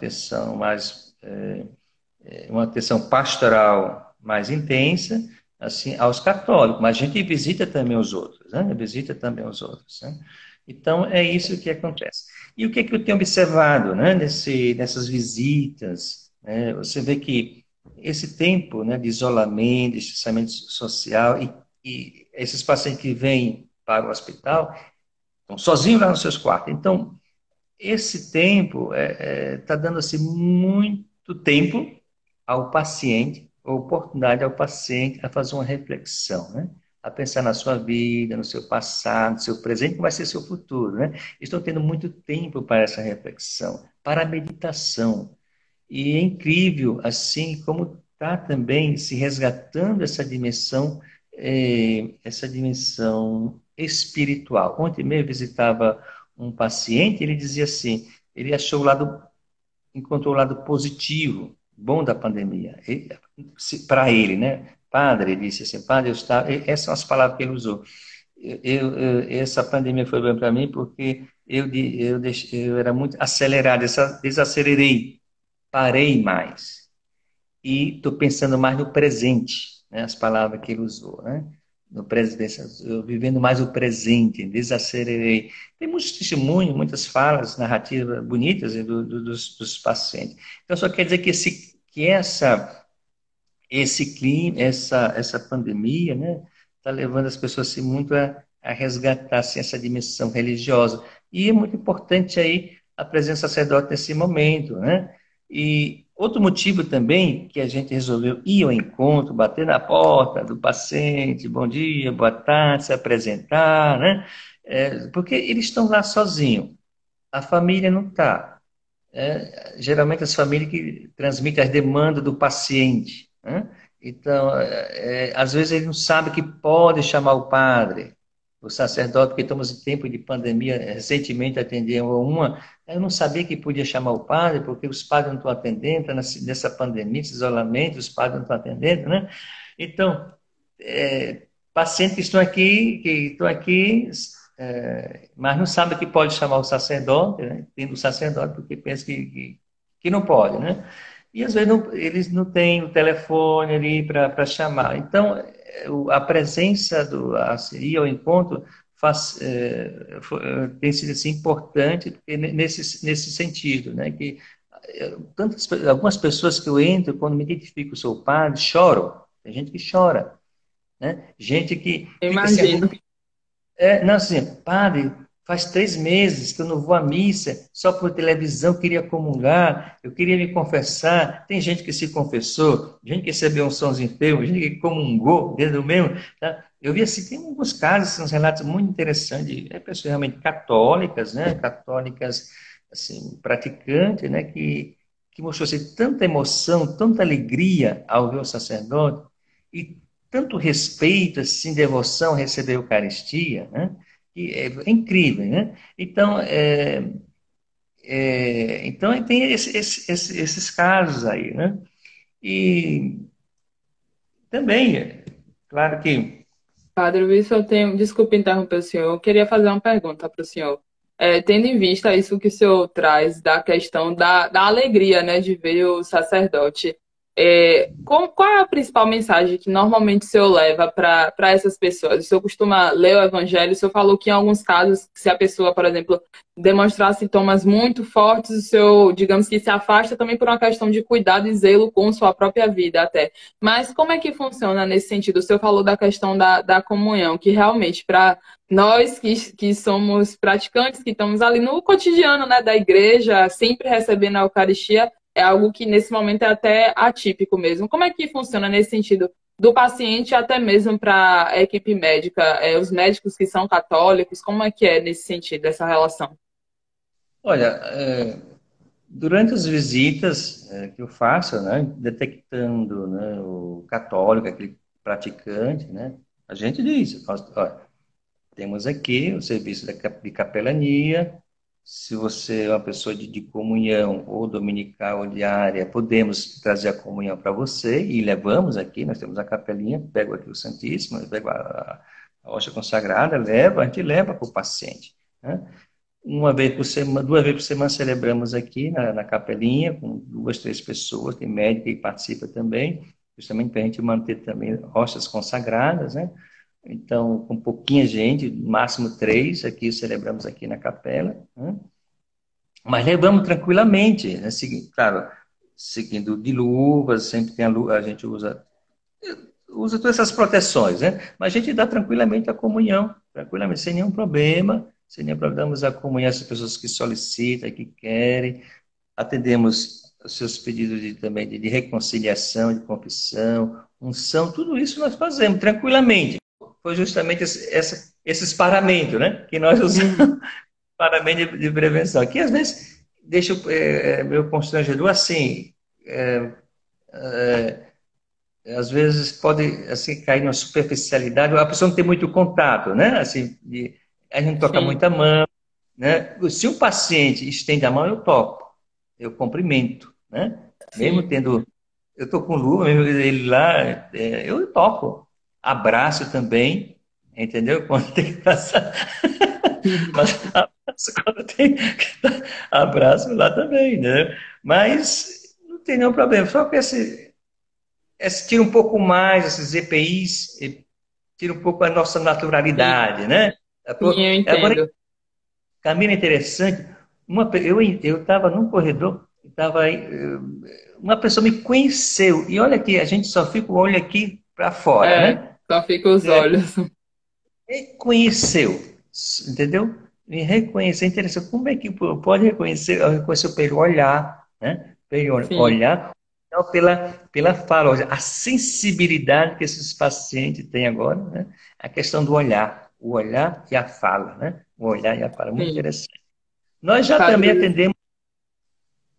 atenção pastoral mais intensa, assim, aos católicos, mas a gente visita também os outros, né? Visita também os outros, né? Então, é isso que acontece. E o que é que eu tenho observado, né, nessas visitas, né? Você vê que esse tempo, né, de isolamento, de distanciamento social, e esses pacientes que vêm para o hospital estão sozinhos lá nos seus quartos. Então, esse tempo está dando assim, muito tempo ao paciente, oportunidade ao paciente a fazer uma reflexão, né? A pensar na sua vida, no seu passado, no seu presente, como vai ser seu futuro, né? Estou tendo muito tempo para essa reflexão, para a meditação. E é incrível, assim, como está também se resgatando essa dimensão espiritual. Ontem mesmo eu visitava um paciente, ele dizia assim, ele encontrou o lado positivo, bom da pandemia, para ele, né? Padre, ele disse assim, padre, essas são as palavras que ele usou. Essa pandemia foi bom para mim porque eu era muito acelerado, desacelerei, parei mais e estou pensando mais no presente, né? As palavras que ele usou, né? No presente, eu vivendo mais o presente, desacelerei. Tem muitos testemunhos, muitas falas, narrativas bonitas dos pacientes. Então, só quer dizer esse clima, essa pandemia, né, está levando as pessoas assim, muito a resgatar assim, essa dimensão religiosa. E é muito importante aí a presença do sacerdote nesse momento, né? E outro motivo também que a gente resolveu ir ao encontro, bater na porta do paciente, bom dia, boa tarde, se apresentar, né? Porque eles estão lá sozinhos, a família não está. Geralmente as famílias que transmitem as demandas do paciente, né? Então, às vezes ele não sabe que pode chamar o padre, o sacerdote, porque estamos em tempo de pandemia, recentemente atendeu uma, eu não sabia que podia chamar o padre, porque os padres não estão atendendo, está nessa pandemia, esse isolamento, os padres não estão atendendo, né? Então, pacientes que estão aqui, mas não sabe que pode chamar o sacerdote, né? Tendo o sacerdote, porque pensa que não pode, né? E às vezes eles não têm o telefone ali para chamar. Então, a presença ir ao encontro tem sido assim, importante nesse sentido, né? Que algumas pessoas que eu entro, quando me identifico com o seu padre, choram. Tem gente que chora, né? Gente que fica se Imagino. não, assim, padre, faz 3 meses que eu não vou à missa, só por televisão queria comungar, eu queria me confessar. Tem gente que se confessou, gente que recebeu um sons enfermos, gente que comungou dentro do mesmo. Tá? Eu vi assim, tem alguns casos, assim, uns relatos muito interessantes, pessoas realmente católicas, né? Católicas, assim, praticantes, né? Que mostrou assim, tanta emoção, tanta alegria ao ver o sacerdote. E tanto respeito, assim, devoção a receber a Eucaristia, né? Que é incrível, né? Então, então tem esses casos aí, né? E também, claro que, Padre Wilson, eu tenho, desculpe interromper o senhor, eu queria fazer uma pergunta para o senhor. Tendo em vista isso que o senhor traz da questão da alegria, né, de ver o sacerdote, qual é a principal mensagem que normalmente o senhor leva para essas pessoas? O senhor costuma ler o Evangelho, o senhor falou que em alguns casos, se a pessoa, por exemplo, demonstrar sintomas muito fortes, o senhor, digamos que se afasta também por uma questão de cuidado e zelo com sua própria vida até. Mas como é que funciona nesse sentido? O senhor falou da questão da comunhão, que realmente, para nós que somos praticantes, que estamos ali no cotidiano, né, da igreja, sempre recebendo a Eucaristia, é algo que nesse momento é até atípico mesmo. Como é que funciona nesse sentido? Do paciente até mesmo para a equipe médica, os médicos que são católicos, como é que é nesse sentido, essa relação? olha, durante as visitas que eu faço, né, detectando, né, o católico, aquele praticante, né, a gente diz, olha, temos aqui o serviço de capelania, se você é uma pessoa de comunhão, ou dominical, ou diária, podemos trazer a comunhão para você e levamos aqui, nós temos a capelinha, pego aqui o Santíssimo, pego a hóstia consagrada, a gente leva para o paciente, né? Uma vez por semana, 2 vezes por semana celebramos aqui na capelinha, com 2, 3 pessoas, tem médico que participa também, justamente para a gente manter também hóstias consagradas, né? Então, com pouquinha gente, no máximo 3, aqui celebramos aqui na capela, né? Mas levamos tranquilamente, né? Claro, seguindo de luvas, sempre tem a gente usa todas essas proteções, né? Mas a gente dá tranquilamente a comunhão, tranquilamente, sem nenhum problema, sem nenhum problema, damos a comunhão às pessoas que solicitam, que querem, atendemos os seus pedidos também de reconciliação, de confissão, unção, tudo isso nós fazemos tranquilamente. Foi justamente esses paramentos, né? Que nós Uhum. usamos, paramento de prevenção. Que às vezes deixa meu constrangedor assim, é, às vezes pode assim cair numa superficialidade, a pessoa não tem muito contato, né? Assim, a gente toca Sim, muita mão, né? Se o paciente estende a mão, eu toco, eu cumprimento, né? Mesmo sim, tendo, eu estou com luva, mesmo ele lá, eu toco, abraço também, entendeu? Quando tem que passar, mas abraço quando tem que dar abraço lá também, né? Mas não tem nenhum problema, só que tira um pouco mais esses EPIs, tira um pouco a nossa sim, naturalidade, né? sim, eu Agora, entendo. Camila, é interessante, eu estava num corredor, uma pessoa me conheceu, e olha aqui, a gente só fica o olho aqui para fora, É, né? só fica os olhos. Reconheceu, entendeu? Me reconheceu, interessante, como é que pode reconhecer pelo olhar, né? Pelo Sim, olhar, não pela fala, a sensibilidade que esses pacientes têm agora, né? A questão do olhar, o olhar e a fala, né? O olhar e a fala, muito sim. interessante. Nós já também Padre, atendemos,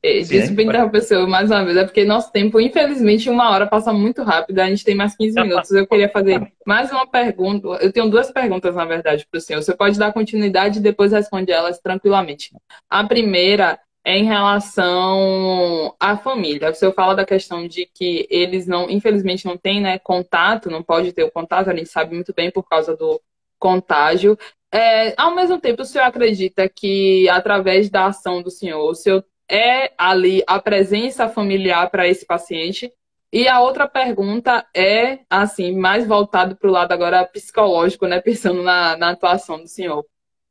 sim, desculpa né? interromper o senhor mais uma vez, é porque nosso tempo, infelizmente, 1 hora passa muito rápido, a gente tem mais 15 Já minutos. Eu passou. queria fazer mais uma pergunta. Eu tenho 2 perguntas, na verdade, para o senhor. Você pode dar continuidade e depois responde elas tranquilamente. A primeira é em relação à família. O senhor fala da questão de que eles não, infelizmente, não têm, né, contato, não pode ter o contato, a gente sabe muito bem por causa do contágio. Ao mesmo tempo, o senhor acredita que, através da ação do senhor, o senhor ali a presença familiar para esse paciente? E a outra pergunta é, assim, mais voltado para o lado agora psicológico, né? Pensando na atuação do senhor.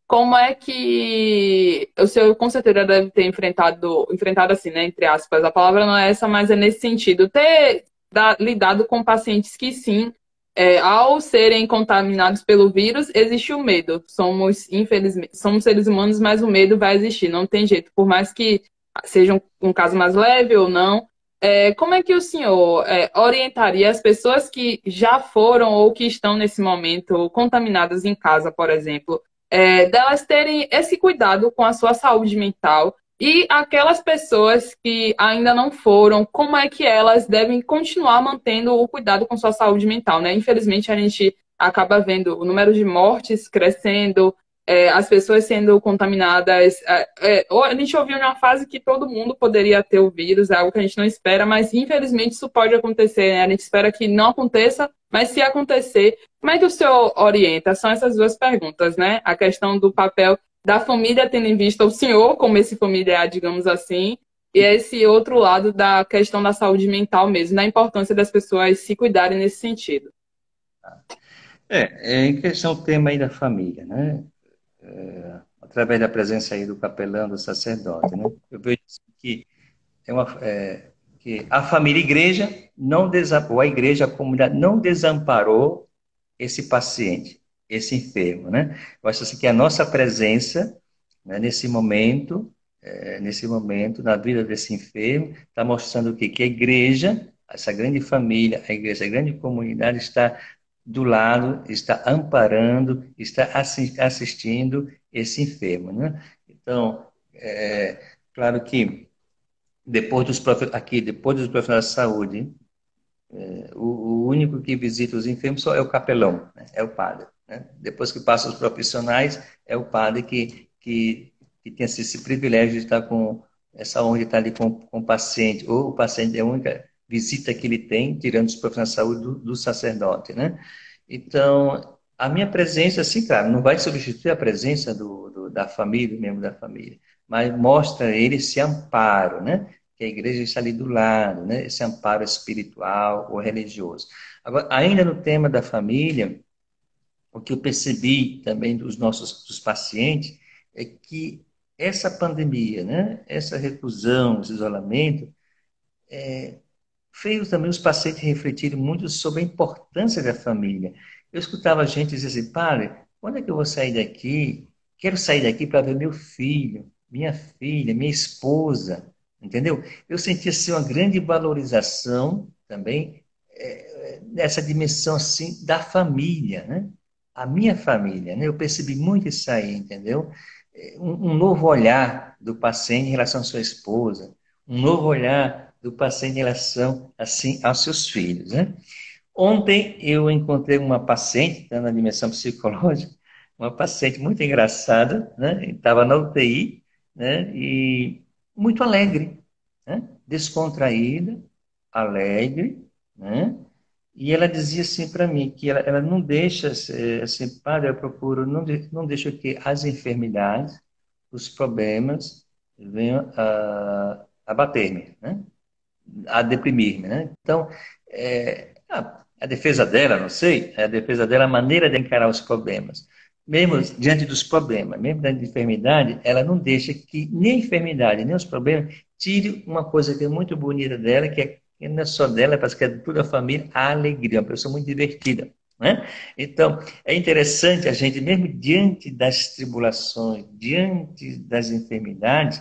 Como é que o senhor com certeza deve ter enfrentado assim, né? Entre aspas, a palavra não é essa, mas é nesse sentido, lidado com pacientes que sim, ao serem contaminados pelo vírus, existe o medo. Infelizmente, somos seres humanos, mas o medo vai existir, não tem jeito. Por mais que seja um caso mais leve ou não, como é que o senhor orientaria as pessoas que já foram ou que estão nesse momento contaminadas em casa, por exemplo, delas terem esse cuidado com a sua saúde mental e aquelas pessoas que ainda não foram, como é que elas devem continuar mantendo o cuidado com sua saúde mental, né? Infelizmente, a gente acaba vendo o número de mortes crescendo, as pessoas sendo contaminadas. A gente ouviu em uma fase que todo mundo poderia ter o vírus, é algo que a gente não espera, mas infelizmente isso pode acontecer, né? A gente espera que não aconteça, mas se acontecer, como é que o senhor orienta? São essas 2 perguntas, né? A questão do papel da família, tendo em vista o senhor como esse familiar, digamos assim, e esse outro lado da questão da saúde mental mesmo, da importância das pessoas se cuidarem nesse sentido. Em questão o tema aí da família, né? Através da presença aí do capelão, do sacerdote, né? Eu vejo que que a família e a igreja ou a igreja, a comunidade não desamparou esse paciente, esse enfermo, né? Eu acho assim que a nossa presença, né, nesse momento, na vida desse enfermo, está mostrando o quê? Que a igreja, essa grande família, a igreja, a grande comunidade está do lado, está amparando, está assistindo esse enfermo, né? Então, claro que depois dos profissionais de saúde, o único que visita os enfermos só é o capelão, né? É o padre, né? Depois que passam os profissionais, é o padre que que tenha esse privilégio de estar com essa honra de estar ali com o paciente, ou o paciente é a única visita que ele tem, tirando os profissionais de saúde do sacerdote, né? Então, a minha presença, assim, claro, não vai substituir a presença da família, do membro da família, mas mostra a ele esse amparo, né? Que a igreja está ali do lado, né? Esse amparo espiritual ou religioso. Agora, ainda no tema da família, o que eu percebi também dos pacientes é que essa pandemia, né? Essa reclusão, esse isolamento, fez também os pacientes refletirem muito sobre a importância da família. Eu escutava gente dizer assim, padre, quando é que eu vou sair daqui? Quero sair daqui para ver meu filha, minha esposa, entendeu? Eu senti assim, uma grande valorização também dessa dimensão assim da família, né? A minha família, né? Eu percebi muito isso aí, entendeu? Um novo olhar do paciente em relação à sua esposa, um novo olhar do paciente em relação, assim, aos seus filhos, né? Ontem eu encontrei uma paciente, tá, na dimensão psicológica, uma paciente muito engraçada, né? Estava na UTI, né? E muito alegre, né? Descontraída, alegre, né? E ela dizia assim para mim que ela não deixa, assim, padre, eu procuro, não deixa que as enfermidades, os problemas venham a bater-me, né? A deprimir-me, né? Então, a defesa dela, não sei, a defesa dela, a maneira de encarar os problemas. Mesmo diante dos problemas, mesmo diante da enfermidade, ela não deixa que nem a enfermidade, nem os problemas tire uma coisa que é muito bonita dela, que não é só dela, parece que é de toda a família, a alegria, uma pessoa muito divertida. Né? Então, é interessante a gente, mesmo diante das tribulações, diante das enfermidades,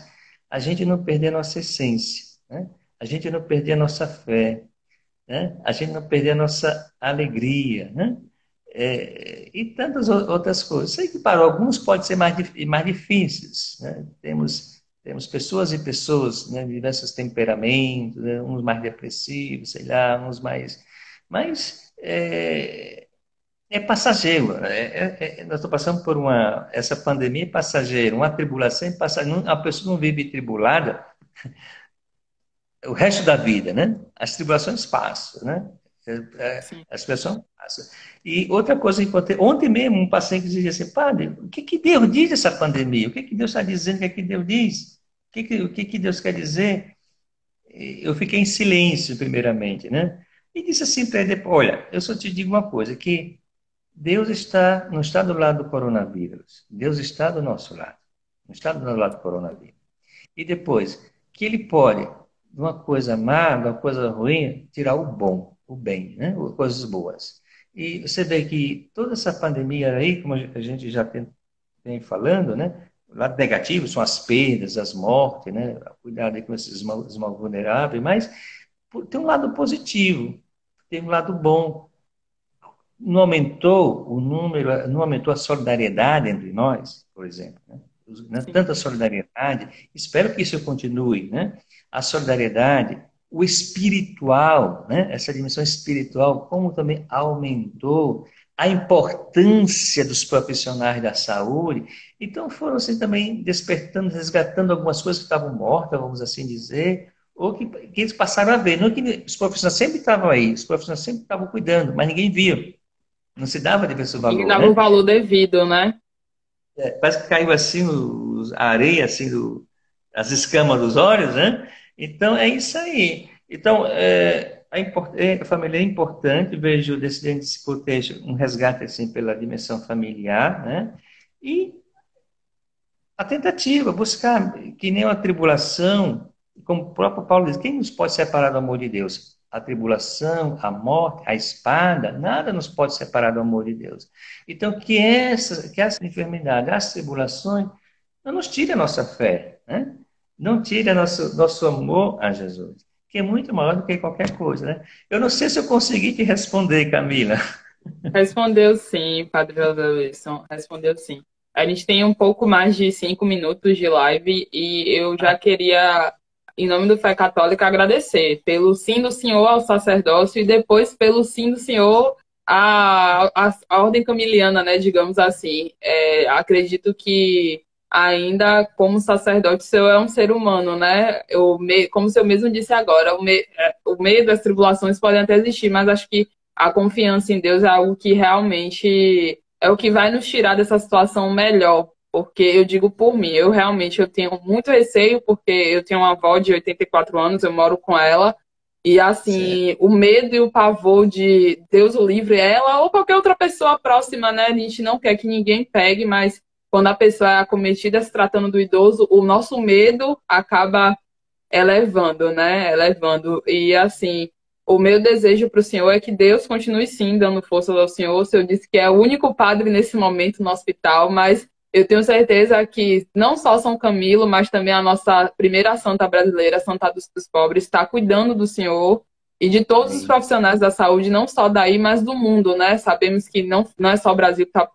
a gente não perder a nossa essência, né? A gente não perder a nossa fé, né? A gente não perder a nossa alegria, né? E tantas outras coisas. Sei que para alguns pode ser mais difíceis, né? Temos pessoas e pessoas, né, de diversos temperamentos, né? Uns mais depressivos, sei lá, uns mais... Mas é passageiro. Nós estamos passando por essa pandemia é passageira, uma tribulação é passageira. A pessoa não vive tribulada o resto da vida, né? As tribulações passam, né? Sim. As pessoas passam. E outra coisa importante, ontem mesmo um paciente dizia assim, padre, o que que Deus diz dessa pandemia? O que que Deus está dizendo? O que é que Deus diz? O que que Deus quer dizer? Eu fiquei em silêncio, primeiramente, né? E disse assim para ele, olha, eu só te digo uma coisa, que não está do lado do coronavírus, Deus está do nosso lado, não está do lado do coronavírus. E depois, que ele pode, de uma coisa má, de uma coisa ruim, tirar o bom, o bem, né? Coisas boas. E você vê que toda essa pandemia aí, como a gente já vem falando, né? O lado negativo são as perdas, as mortes, né? Cuidado aí com esses os mal vulneráveis, mas tem um lado positivo, tem um lado bom. Não aumentou o número, não aumentou a solidariedade entre nós, por exemplo, né? Sim. Tanta solidariedade, espero que isso continue, né? A solidariedade, o espiritual, né? Essa dimensão espiritual, como também aumentou a importância dos profissionais da saúde, então foram assim também despertando, resgatando algumas coisas que estavam mortas, vamos assim dizer, ou que eles passaram a ver, não que os profissionais sempre estavam aí, os profissionais sempre estavam cuidando, mas ninguém via, não se dava diverso E valor, dava o né? valor devido, né? Parece que caiu assim a areia, assim, as escamas dos olhos, né? Então, é isso aí. Então, a família é importante, vejo desse contexto um resgate, assim, pela dimensão familiar, né? E a tentativa, buscar que nem uma tribulação, como o próprio Paulo diz, quem nos pode separar do amor de Deus? A tribulação, a morte, a espada, nada nos pode separar do amor de Deus. Então, que essa enfermidade, as tribulações, não nos tire a nossa fé, né? Não tire nosso amor a Jesus, que é muito maior do que qualquer coisa, né? Eu não sei se eu consegui te responder, Camila. Respondeu sim, Padre José Wilson. Respondeu sim. A gente tem um pouco mais de 5 minutos de live e eu já queria, em nome do Fé Católica, agradecer pelo sim do senhor ao sacerdócio e depois pelo sim do senhor à ordem camiliana, né? Digamos assim. Acredito que ainda como sacerdote, o Senhor é um ser humano, né? Como o Senhor mesmo disse agora, o medo das tribulações podem até existir, mas acho que a confiança em Deus é algo que realmente é o que vai nos tirar dessa situação melhor. Porque eu digo por mim, eu tenho muito receio, porque eu tenho uma avó de 84 anos, eu moro com ela, e Certo. assim, o medo e o pavor de Deus o livre, ela ou qualquer outra pessoa próxima, né? A gente não quer que ninguém pegue, mas quando a pessoa é acometida se tratando do idoso, o nosso medo acaba elevando, né? Elevando. E assim, o meu desejo para o Senhor é que Deus continue sim dando forças ao Senhor. O Senhor disse que é o único padre nesse momento no hospital, mas eu tenho certeza que não só São Camilo, mas também a nossa primeira santa brasileira, Santa dos Pobres, está cuidando do Senhor e de todos os Amém. profissionais da saúde, não só daí, mas do mundo, né? Sabemos que não é só o Brasil que está.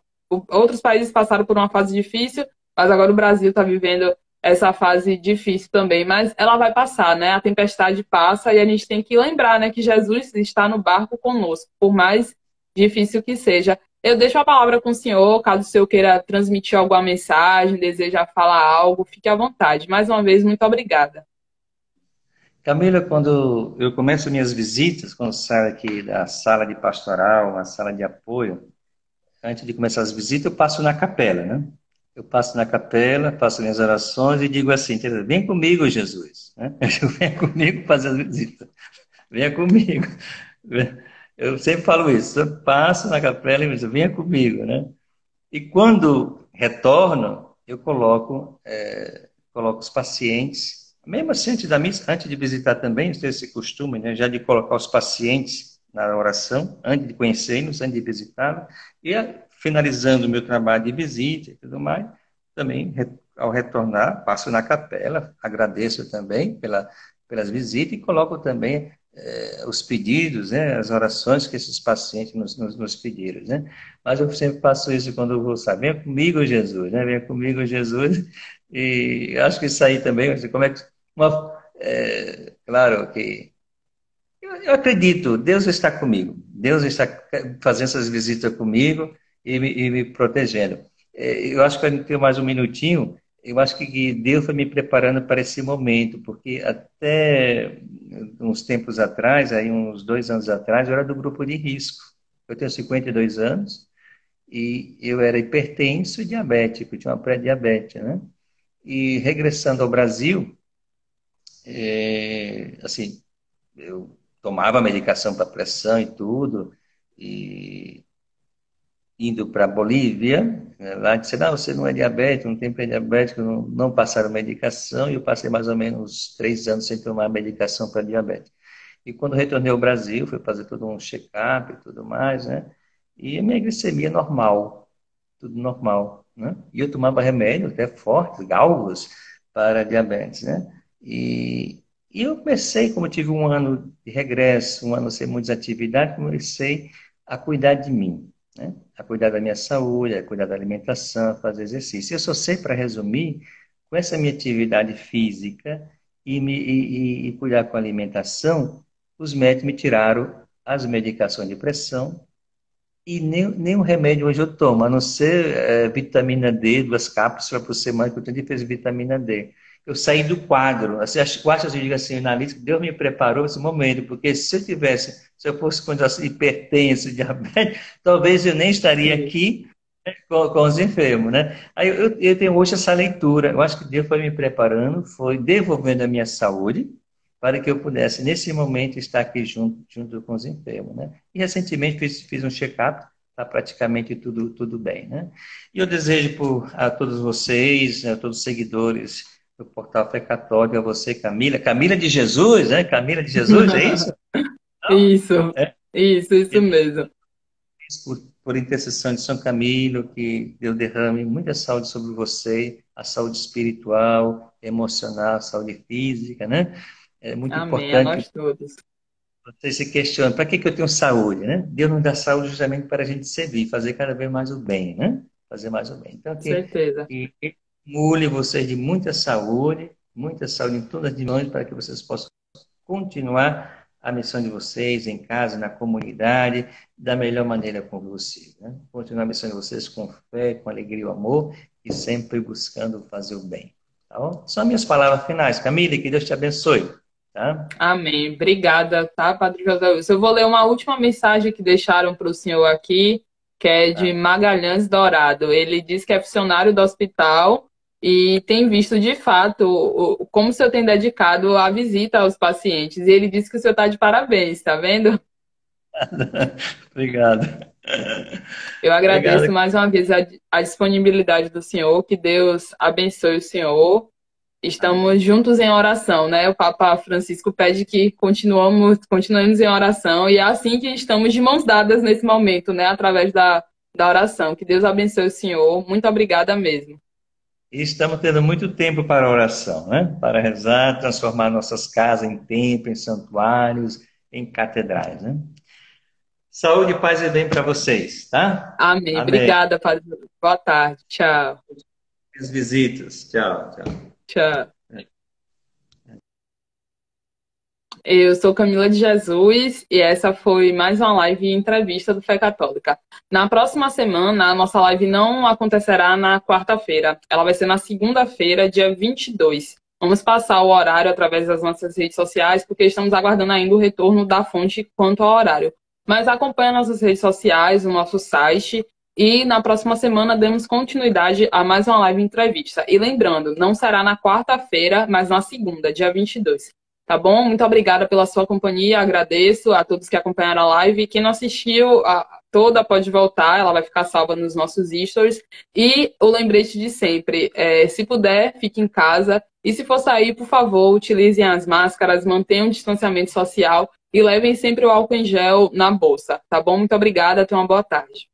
Outros países passaram por uma fase difícil, mas agora o Brasil está vivendo essa fase difícil também, mas ela vai passar, né? A tempestade passa e a gente tem que lembrar, né, que Jesus está no barco conosco, por mais difícil que seja. Eu deixo a palavra com o senhor, caso o senhor queira transmitir alguma mensagem, deseja falar algo, fique à vontade. Mais uma vez, muito obrigada. Camila, quando eu começo minhas visitas, quando saio aqui da sala de pastoral, uma sala de apoio, antes de começar as visitas, eu passo na capela, né? Eu passo na capela, faço minhas orações e digo assim, entendeu? Vem comigo, Jesus, né? Vem comigo fazer as visitas, venha comigo. Eu sempre falo isso, eu passo na capela e digo, venha comigo, né? E quando retorno, eu coloco os pacientes, mesmo assim, antes da missa, antes de visitar também, eu tenho esse costume, né, já de colocar os pacientes na oração, antes de conhecê-los, antes de visitá-los, e finalizando o meu trabalho de visita e tudo mais, também, ao retornar, passo na capela, agradeço também pelas visitas e coloco também os pedidos, né, as orações que esses pacientes nos pediram, né? Mas eu sempre faço isso quando eu vou, sabe? Venha comigo, Jesus, né? Venha comigo, Jesus. E eu acho que isso aí também, assim, como é que. Claro que. Eu acredito, Deus está comigo. Deus está fazendo essas visitas comigo e me protegendo. Eu acho que eu tenho mais um minutinho. Eu acho que Deus foi me preparando para esse momento, porque até uns tempos atrás, aí uns 2 anos atrás, eu era do grupo de risco. Eu tenho 52 anos e eu era hipertenso e diabético, tinha uma pré-diabetes, né? E regressando ao Brasil, assim, eu tomava medicação para pressão e tudo, e indo para a Bolívia, né, lá disse, não, você não é diabético, não tem pré-diabético, não passaram medicação, e eu passei mais ou menos 3 anos sem tomar medicação para diabetes. E quando retornei ao Brasil, fui fazer todo um check-up e tudo mais, né? E a minha glicemia normal, tudo normal, né? E eu tomava remédio até fortes, galgos, para diabetes, né? E eu comecei, como eu tive um ano de regresso, um ano sem muitas atividades, comecei a cuidar de mim, né? A cuidar da minha saúde, a cuidar da alimentação, a fazer exercício. Eu só sei, para resumir, com essa minha atividade física e cuidar com a alimentação, os médicos me tiraram as medicações de pressão, e nem o remédio hoje eu tomo, a não ser vitamina D, 2 cápsulas por semana, que eu tenho de fazer vitamina D. Eu saí do quadro. Assim, eu acho, assim, eu digo assim, analista, Deus me preparou esse momento, porque se eu fosse com assim, hipertenso, diabetes, talvez eu nem estaria Sim. aqui com os enfermos, né? Aí eu tenho hoje essa leitura. Eu acho que Deus foi me preparando, foi devolvendo a minha saúde, para que eu pudesse, nesse momento, estar aqui junto com os enfermos, né? E recentemente fiz um check-up, está praticamente tudo bem, né? E eu desejo a todos vocês, a todos os seguidores do Portal Fé Católica, a você, Camila, Camila de Jesus, né? Camila de Jesus, é isso? Não? Isso, É. isso mesmo. Por intercessão de São Camilo, que Deus derrame muita saúde sobre você, a saúde espiritual, emocional, a saúde física, né? É muito Amém, a importante nós todos. você se questiona, para que eu tenho saúde, né? Deus nos dá saúde justamente para a gente servir, fazer cada vez mais o bem, né? Fazer mais o bem. Então, Certeza. que estimule vocês de muita saúde em todas as dimensões, para que vocês possam continuar a missão de vocês em casa, na comunidade, da melhor maneira possível, né? Continuar a missão de vocês com fé, com alegria e amor, e sempre buscando fazer o bem. Tá bom? São minhas palavras finais. Camille, que Deus te abençoe. Tá? Amém. Obrigada, tá, Padre José Wilson? Eu vou ler uma última mensagem que deixaram para o senhor aqui, que é de Tá. Magalhães Dourado. Ele diz que é funcionário do hospital e tem visto, de fato, como o senhor tem dedicado a visita aos pacientes. E ele disse que o senhor está de parabéns, tá vendo? Obrigado. Eu agradeço Obrigado. mais uma vez a disponibilidade do senhor, que Deus abençoe o senhor. Amém. Estamos juntos em oração, né? O Papa Francisco pede que continuemos em oração e é assim que estamos de mãos dadas nesse momento, né? Através da oração. Que Deus abençoe o senhor. Muito obrigada mesmo. E estamos tendo muito tempo para oração, né? Para rezar, transformar nossas casas em templos, em santuários, em catedrais, né? Saúde, paz e bem para vocês, tá? Amém. Amém. Obrigada, Padre. Boa tarde. Tchau. As visitas. Tchau, tchau. Tchau. Eu sou Camila de Jesus e essa foi mais uma live e entrevista do Fé Católica. Na próxima semana, a nossa live não acontecerá na quarta-feira. Ela vai ser na segunda-feira, dia 22. Vamos passar o horário através das nossas redes sociais, porque estamos aguardando ainda o retorno da fonte quanto ao horário. Mas acompanhe nossas redes sociais, o nosso site, e na próxima semana demos continuidade a mais uma live entrevista. E lembrando, não será na quarta-feira, mas na segunda, dia 22. Tá bom? Muito obrigada pela sua companhia, agradeço a todos que acompanharam a live. Quem não assistiu toda pode voltar, ela vai ficar salva nos nossos stories. E o lembrete de sempre, se puder, fique em casa. E se for sair, por favor, utilizem as máscaras, mantenham o distanciamento social e levem sempre o álcool em gel na bolsa, tá bom? Muito obrigada, tenha uma boa tarde.